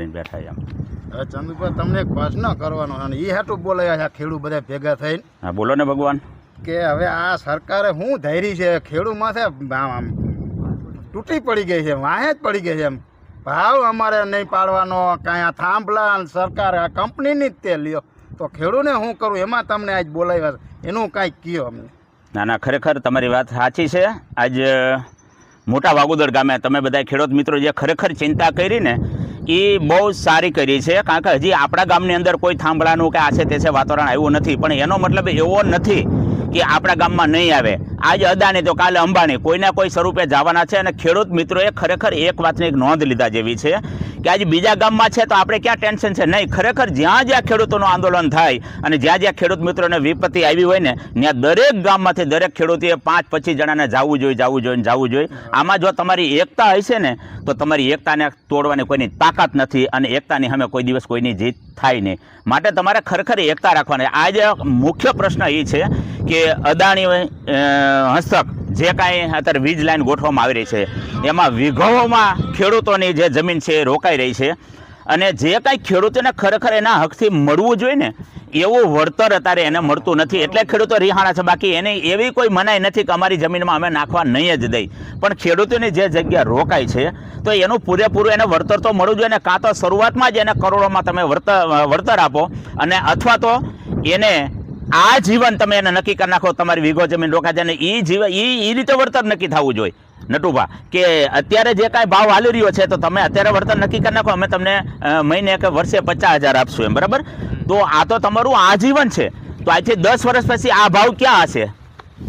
બેઠા એમ. હવે ચંદુભાઈ તમને એક પ્રશ્ન કરવાનો અને એ હાટું બોલાયા છે ખેડૂત બધા ભેગા થઈને. હા બોલો ને ભગવાન. કે હવે આ સરકારે શું ધૈર્ય છે ખેડૂત માથે તૂટી પડી ગઈ છે, વાહે જ પડી ગઈ છે. એમ ભાવ અમારે નહીં પાડવાનો, કાંઈ આ થાંભલા સરકાર આ કંપનીની જ તે લ્યો, તો ખેડૂતને શું કરું એમાં તમને આજ બોલાવ્યા છે, એનું કાંઈક કહો અમને. ના ના, ખરેખર તમારી વાત સાચી છે. આજ મોટા વાગોદર ગામે તમે બધા ખેડૂત મિત્રો જે ખરેખર ચિંતા કરી ને એ બહુ સારી કરી છે. કારણ કે હજી આપણા ગામની અંદર કોઈ થાંભલાનું કે આ છે તે છે વાતાવરણ આવ્યું નથી, પણ એનો મતલબ એવો નથી કે આપણા ગામમાં નહીં આવે. આજે અદાણી તો કાલે અંબાણી કોઈના કોઈ સ્વરૂપે જવાના છે. અને ખેડૂત મિત્રોએ ખરેખર એક વાતની એક નોંધ લીધા જેવી છે કે આજે બીજા ગામમાં છે તો આપણે ક્યાં ટેન્શન છે? નહીં, ખરેખર જ્યાં જ્યાં ખેડૂતોનું આંદોલન થાય અને જ્યાં જ્યાં ખેડૂત મિત્રોને વિપત્તિ આવી હોય ને ત્યાં દરેક ગામમાંથી દરેક ખેડૂતોએ 5-25 જણાને જવું જોઈએ. આમાં જો તમારી એકતા હશે ને તો તમારી એકતાને તોડવાની કોઈની તાકાત નથી અને એકતાની સામે કોઈ દિવસ કોઈની જીત થાય નહીં. માટે તમારે ખરેખર એકતા રાખવાની. આજે મુખ્ય પ્રશ્ન એ છે કે અદાણી હસ્તક જે કાંઈ અત્યારે વીજ લાઈન ગોઠવવામાં આવી રહી છે એમાં વિઘોમાં ખેડૂતોની જે જમીન છે એ રોકાઈ રહી છે અને જે કાંઈ ખેડૂતોને ખરેખર એના હકથી મળવું જોઈએ ને એવું વળતર અત્યારે એને મળતું નથી, એટલે ખેડૂતો રિહાણા છે. બાકી એની એવી કોઈ મનાઈ નથી કે અમારી જમીનમાં અમે નાખવા નહીં જ દઈ, પણ ખેડૂતોની જે જગ્યા રોકાય છે તો એનું પૂરેપૂરું એને વળતર તો મળવું જોઈએ ને. કાં તો શરૂઆતમાં જ એને કરોડોમાં તમે વળતર આપો અને અથવા તો એને આ જીવન તમે એને નક્કી કરી નાખો તમારી વીઘો જમીન રોકાય છે અને એ જીવન એ રીતે વળતર નક્કી થવું જોઈએ નટુભા. કે અત્યારે જે કાંઈ ભાવ હાલી રહ્યો છે તો તમે અત્યારે વળતર નક્કી કરી નાખો, અમે તમને મહિને કે વર્ષે 50,000 આપશું એમ, બરાબર? તો આ તો તમારું આજીવન છે. તો આજથી 10 વર્ષ પછી આ ભાવ ક્યાં હશે?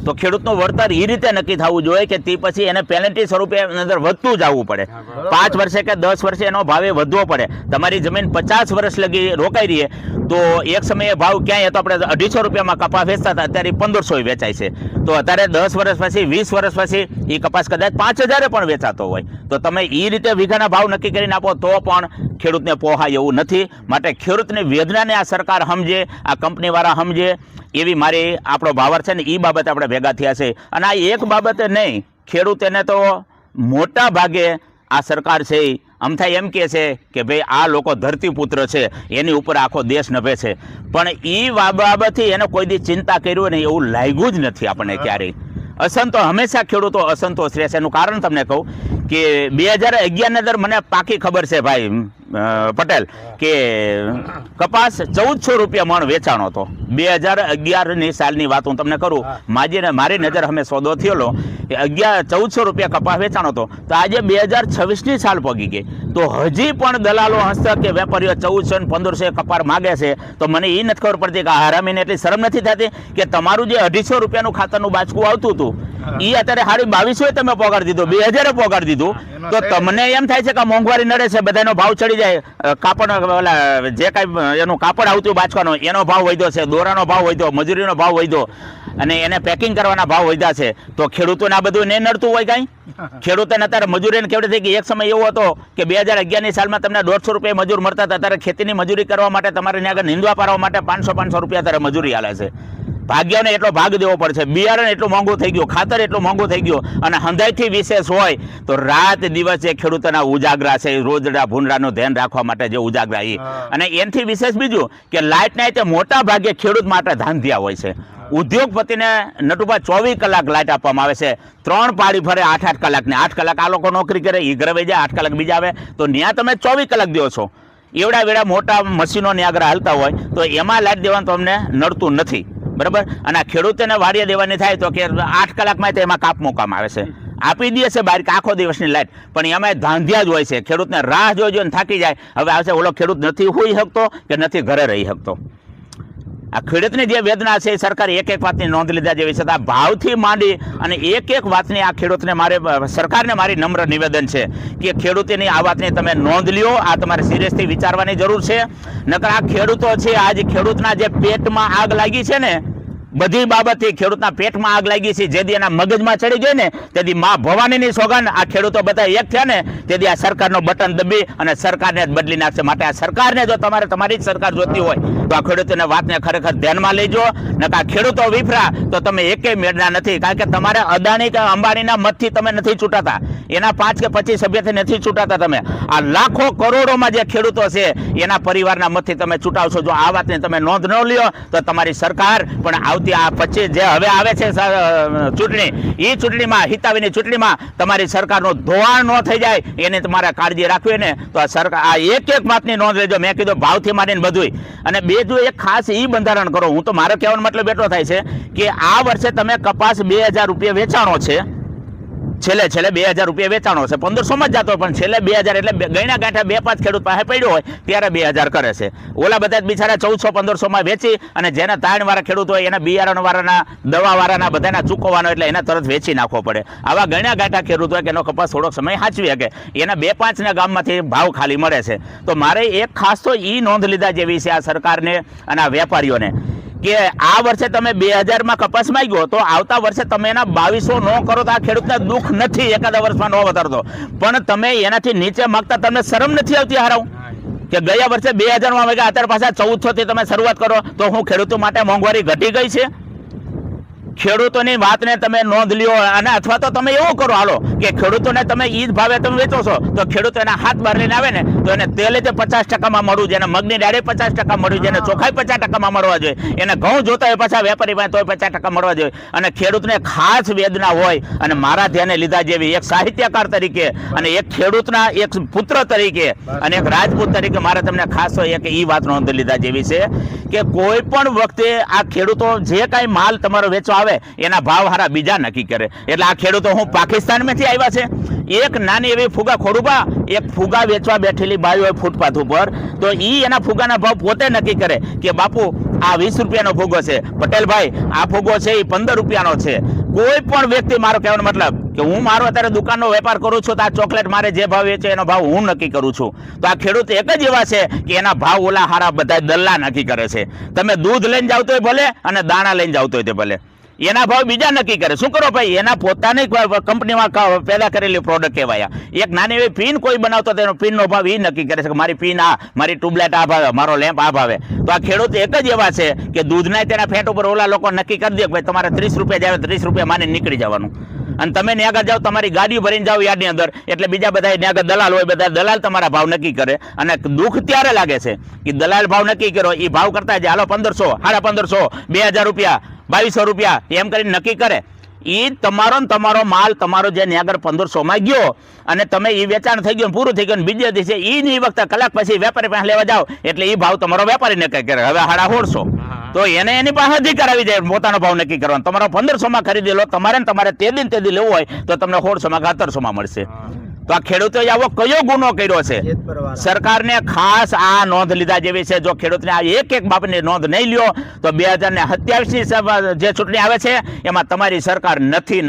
તો ખેડૂતનું વળતર એ રીતે નક્કી થવું જોઈએ કે તે પછી એને પેનલ્ટી સ્વરૂપે અંદર વધતું જવું પડે. 5 વર્ષે કે 10 વર્ષે એનો ભાવે વધવો પડે. તમારી જમીન 50 વર્ષ લગી રોકાઈ રહીએ તો એક સમયે ભાવ ક્યાંય હતો આપણે 250 રૂપિયામાં કપાસ વેચતા હતા, અત્યારે 1500 વેચાય છે. તો અત્યારે 10 વર્ષ પછી 20 વર્ષ પછી એ કપાસ કદાચ 5000 પણ વેચાતો હોય. તો તમે એ રીતે વીઘાના ભાવ નક્કી કરીને આપો તો પણ ખેડૂતને પોહાય એવું નથી. માટે ખેડૂતની વેદનાને આ સરકાર સમજે, આ કંપનીવાળા સમજે એવી મારી આપણો ભાવાર્થ છે ને. એ બાબતે આપણે ભેગા થયા છે અને આ એક બાબતે નહીં, ખેડૂત એને તો મોટા ભાગે આ સરકાર છે આમ થાય એમ કહે છે કે ભાઈ આ લોકો ધરતીપુત્ર છે, એની ઉપર આખો દેશ નભે છે, પણ એ બાબતથી એને કોઈ દી ચિંતા કર્યું ને એવું લાગ્યું જ નથી આપણને ક્યારેય. હંમેશા ખેડૂતો અસંતોષ રહેશે. એનું કારણ તમને કહું કે 2011ની અંદર મને પાકી ખબર છે ભાઈ પટેલ કે કપાસ 1400 રૂપિયા મણ વેચાણો હતો. 2011ની સાલની વાત હું તમને કરું, મારી નજર અમે સોદો થયેલો 1400 રૂપિયા કપાસ વેચાણો હતો. તો આજે 2026ની સાલ પગી ગઈ તો હજી પણ દલાલો હસ્તક કે વેપારીઓ 1400 ને 1500 કપાસ માગે છે. તો મને એ નથી ખબર પડતી કે હરામીને એટલી શરમ નથી થતી કે તમારું જે 250 રૂપિયાનું ખાતરનું બાચકું આવતું હતું એ અત્યારે 2200 તમે પોગાડી દીધું, 2000 પોગાડી દીધું. તો તમને એમ થાય છે કે મોંઘવારી નડે છે, બધાનો ભાવ ચડી જાય. કાપડ ઓલા જે કાંઈ એનું કાપડ આવતું બાચવાનો એનો ભાવ વધ્યો છે, દોરાનો ભાવ વધ્યો, મજૂરીનો ભાવ વધ્યો અને એને પેકિંગ કરવાના ભાવ વધ્યા છે. તો ખેડૂતોને આ બધું નહીં નડતું હોય કાંઈ? ખેડૂતોને અત્યારે મજૂરીને કેવડી થઈ ગઈ. એક સમય એવો હતો કે 2011ની સાલમાં તમને 150 રૂપિયા મજૂર મળતા હતા. અત્યારે ખેતીની મજૂરી કરવા માટે તમારે ત્યાં આગળ નીંદવા પાડવા માટે 500 રૂપિયા અત્યારે મજૂરી હાલે છે. ભાગ્યોને એટલો ભાગ દેવો પડશે, બિયારણ એટલું મોંઘું થઈ ગયું, ખાતર એટલું મોંઘું થઈ ગયું અને હંધાઈથી વિશેષ હોય તો રાત દિવસ એ ખેડૂતોના ઉજાગરા છે, રોજડા ભૂંડરાનું ધ્યાન રાખવા માટે જે ઉજાગરા એ. અને એનાથી વિશેષ બીજું કે લાઇટના તે મોટા ભાગે ખેડૂત માટે ધાંધિયા હોય છે. ઉદ્યોગપતિને નટુભા 24 કલાક લાઇટ આપવામાં આવે છે, 3 પાળી ફરે 8-8 કલાકને. 8 કલાક આ લોકો નોકરી કરે, એ ઘરે વહી જાય, 8 કલાક બીજા આવે. તો ત્યાં તમે 24 કલાક દો છો. એવડા વેડા મોટા મશીનો ન્યાગરા હાલતા હોય તો એમાં લાઇટ દેવાનું તો અમને નડતું નથી, બરાબર? અને આ ખેડૂતોને વાડીએ દેવાની થાય તો કે 8 કલાકમાં એમાં કાપ મૂકવામાં આવે છે, આપી દે છે બહાર આખો દિવસની લાઇટ. પણ એમાં ધાંધિયા જ હોય છે. ખેડૂતને રાહ જોઈને થાકી જાય. હવે આવશે ઓલો ખેડૂત નથી હોઈ શકતો કે નથી ઘરે રહી શકતો. આ ખેડૂતની જે વેદના છે એ સરકારે એક વાતની નોંધ લીધા જેવી છે. આ ભાવથી માંડી અને એક વાતની આ ખેડૂતને સરકારને મારી નમ્ર નિવેદન છે કે ખેડૂતોની આ વાતની તમે નોંધ લ્યો. આ તમારે સિરિયસથી વિચારવાની જરૂર છે. નકર આ ખેડૂતો છે, આજ ખેડૂતના જે પેટમાં આગ લાગી છે ને બધી બાબતથી ખેડૂતના પેટમાં આગ લાગી છે. જેથી એના મગજમાં ચડી ગઈ ને તેથી માં ભવાનીની સોગંદ આ ખેડૂતો બધા એક થયા ને તેથી આ સરકારનો બટન દબી અને સરકારને જ બદલી નાખશે. માટે આ સરકારને જો તમારી જ સરકાર જોતી હોય તો આ ખેડૂતોની વાતને ખરેખર ધ્યાનમાં લેજો. નકા ખેડૂતો વિફરા તો તમે એકેય મેળના નથી. કારણ કે તમારે અદાણી કે અંબાણીના મતથી તમે નથી ચૂંટાતા, એના 5 કે 25 સભ્યથી નથી ચૂંટાતા. તમે આ લાખો કરોડોમાં જે ખેડૂતો છે એના પરિવારના મતથી તમે ચૂંટાવશો. જો આ વાતની તમે નોંધ ન લ્યો તો તમારી સરકાર પણ આવતી આ 25 જે હવે આવે છે ચૂંટણી, એ ચૂંટણીમાં હિતાવીની ચૂંટણીમાં તમારી સરકારનું ધોવાણ ન થઈ જાય એની તમારે કાળજી રાખવી ને તો આ સરકાર આ એક વાતની નોંધ લેજો. મેં કીધું ભાવથી માંડીને બધુંય. અને બીજું એક ખાસ એ બંધારણ કરો. હું તો મારો કહેવાનો મતલબ એટલો થાય છે કે આ વર્ષે તમે કપાસ 2000 રૂપિયા વેચાણો છે, છેલ્લે 2000 રૂપિયા વેચાણો છે, 1500માં જ જતો પણ છેલ્લે 2000 એટલે ગણ્યા ગાંઠા 2-5 ખેડૂત પાસે પડ્યો હોય ત્યારે 2000 કરે છે. ઓલા બધા બિચારા 1400-1500માં વેચી અને જેના 3 વાળા ખેડૂત હોય એના બિયારણ વાળાના, દવા વાળાના બધાના ચૂકવવાનો એટલે એને તરત વેચી નાખવો પડે. આવા ગણ્યા ગાંઠા ખેડૂત હોય કે એનો કપાસ થોડોક સમય સાચવી શકે એના 2-5 ના ગામમાંથી ભાવ ખાલી મળે છે. તો મારે એક ખાસ તો એ નોંધ લીધા જેવી છે આ સરકારને અને આ વેપારીઓને કે આ વર્ષે તમે 2000માં કપાસ માંગ્યો તો આવતા વર્ષે તમે એના 2200 ન કરો તો આ ખેડૂતને દુઃખ નથી, એકાદા વર્ષમાં ન વધારતો. પણ તમે એનાથી નીચે માંગતા તમને શરમ નથી આવતી હારાવ કે ગયા વર્ષે 2000માં માંગ્યા અત્યારે પાછા 1400 થી તમે શરૂઆત કરો તો હું ખેડૂતો માટે મોંઘવારી ઘટી ગઈ છે? ખેડૂતોની વાતને તમે નોંધ લ્યો. અને અથવા તો તમે એવું કરો હાલો કે ખેડૂતોને તમે ઈ જ ભાવે તમે વેચો છો તો ખેડૂતો એના હાથ બહાર લઈને આવે ને તો એને તેલે તે 50%માં મળવું જોઈએ, એને મગની ડાયરેક્ટ 50% મળવું જોઈએ, એને ચોખાઈ 50%માં મળવા જોઈએ, એને ઘઉં જોતા હોય પાછા વેપારી પાસે તોય 50% મળવા જોઈએ. અને ખેડૂતને ખાસ વેદના હોય અને મારા ધ્યાને લીધા જેવી એક સાહિત્યકાર તરીકે અને એક ખેડૂતના એક પુત્ર તરીકે અને એક રાજપૂત તરીકે મારે તમને ખાસ એક એ વાત નોંધ લીધા જેવી છે કે કોઈ પણ વખતે આ ખેડૂતો જે કાંઈ માલ તમારો વેચવા આવે એના ભાવ હારા બીજા નક્કી કરે. એટલે આ ખેડૂતો હું પાકિસ્તાનમાંથી આવ્યા છે. એક નાની એવી ફુગા ખોડુબા એક ફુગા વેચવા બેઠેલી બાઈ હોય ફૂટપાથ ઉપર તો ઈ એના ફુગાના ભાવ પોતે નક્કી કરે કે બાપુ આ 20 રૂપિયાનો ફુગો છે, પટેલભાઈ આ ફુગો છે એ 15 રૂપિયાનો છે. કોઈ પણ વ્યક્તિ, મારો કહેવાનો મતલબ કે હું મારો અત્યારે દુકાનનો વેપાર કરું છું તો આ ચોકલેટ મારે જે ભાવ વેચે એનો ભાવ હું નક્કી કરું છું. તો આ ખેડૂત એક જ એવા છે કે એના ભાવ ઓલા હારા બધા દલ્લા નક્કી કરે છે. તમે દૂધ લઈને જાવ તોય ભલે અને દાણા લઈને જાવ તોય તે ભલે, એના ભાવ બીજા નક્કી કરે. શું કરો ભાઈ? એના પોતાની કંપનીમાં પેદા કરેલી પ્રોડક્ટ કહેવાય. એક નાની એવી પિન કોઈ બનાવતો તેનો પિનનો ભાવ એ નક્કી કરે છે કે મારી પિન આ, મારી ટ્યુબલાઇટ આ ભાવે, મારો લેમ્પ આ ભાવે. તો આ ખેડૂત એક જ એવા છે કે દૂધના તેના ફેટ ઉપર ઓલા લોકો નક્કી કરી દે કે ભાઈ તમારે 30 રૂપિયા જાય, 30 રૂપિયા માની નીકળી જવાનું. અને તમે ત્યાં આગળ જાઓ, તમારી ગાડી ભરીને જાઓ યાર્ડની અંદર એટલે બીજા બધા ત્યાં આગળ દલાલ હોય, બધા દલાલ તમારા ભાવ નક્કી કરે. અને દુઃખ ત્યારે લાગે છે કે દલાલ ભાવ નક્કી કર્યો એ ભાવ કરતા જ હાલો 1500, 1550, 2000 રૂપિયા, 2200 રૂપિયા એમ કરીને નક્કી કરે. એ તમારો માલ તમારો જે ન્યાગર 1500માં ગયો અને તમે એ વેચાણ થઈ ગયું પૂરું થઈ ગયું, બીજે દિવસે એ વખતે કલાક પછી વેપારી પાસે લેવા જાઓ એટલે એ ભાવ તમારો વેપારી નક્કી કરે. હવે 150 તો એને એની પાસે અધિકાર આવી જાય પોતાનો ભાવ નક્કી કરવાનો. તમારો 1500માં ખરીદી લો, તમારે તે દી લેવું હોય તો તમને 1600માં 1700માં મળશે. તો આ ખેડૂતોએ આવો કયો ગુનો કર્યો છે? સરકારને ખાસ આ નોંધ લીધા જેવી છે. જો ખેડૂતને આ એક બાબતની નોંધ નહીં લ્યો તો 2027ની જે ચૂંટણી આવે છે એમાં તમારી સરકાર નથી.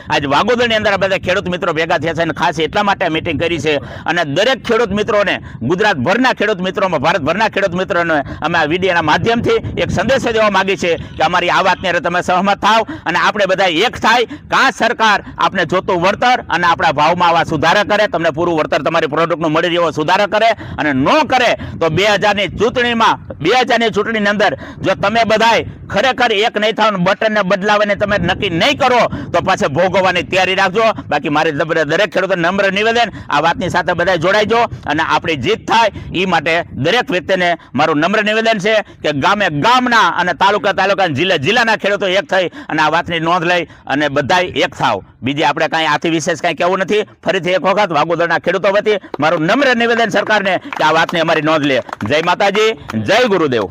આજ વાગોદરની અંદર બધા ખેડૂત મિત્રો ભેગા થયા છે અને ખાસ એટલા માટે મીટિંગ કરી છે. અને દરેક ખેડૂત મિત્રોને, ગુજરાતભરના ખેડૂત મિત્રોમાં, ભારતભરના ખેડૂત મિત્રોને અમે આ વિડીયોના માધ્યમથી એક સંદેશ દેવા માંગી છે કે અમારી આ વાતને તમે સહમત થાવ અને આપણે બધા એક થાય કે આ સરકાર આપણે જોતું વળતર અને આપણા ભાવમાં આવા સુધારા કરે, તમને પૂરું વળતર તમારી પ્રોડક્ટનું મળી રહ્યો સુધારા કરે. અને ન કરે તો 2000ની ચૂંટણીની અંદર જો તમે બધાય ખરેખર એક નહીં થાવ, બટનને બદલાવીને તમે નક્કી નહીં કરો તો પાછળ ભોગવવાની તૈયારી રાખજો. બાકી મારી દરેક ખેડૂતોને નમ્ર નિવેદન આ વાતની સાથે બધા જોડાઈજો અને આપણી જીત થાય એ માટે દરેક વ્યક્તિને મારું નમ્ર નિવેદન છે કે ગામના અને તાલુકા જિલ્લાના ખેડૂતો એક થઈ અને આ વાતની નોંધ લઈ અને બધાય એક થાવ. બીજી આપણે કાંઈ આથી વિશેષ કાંઈ કહેવું નથી. ફરીથી એક વખત વાગોદરના ખેડૂતો વતી મારું નમ્ર નિવેદન સરકારને કે આ વાતની અમારી નોંધ લે. જય માતાજી, જય ગુરુદેવ.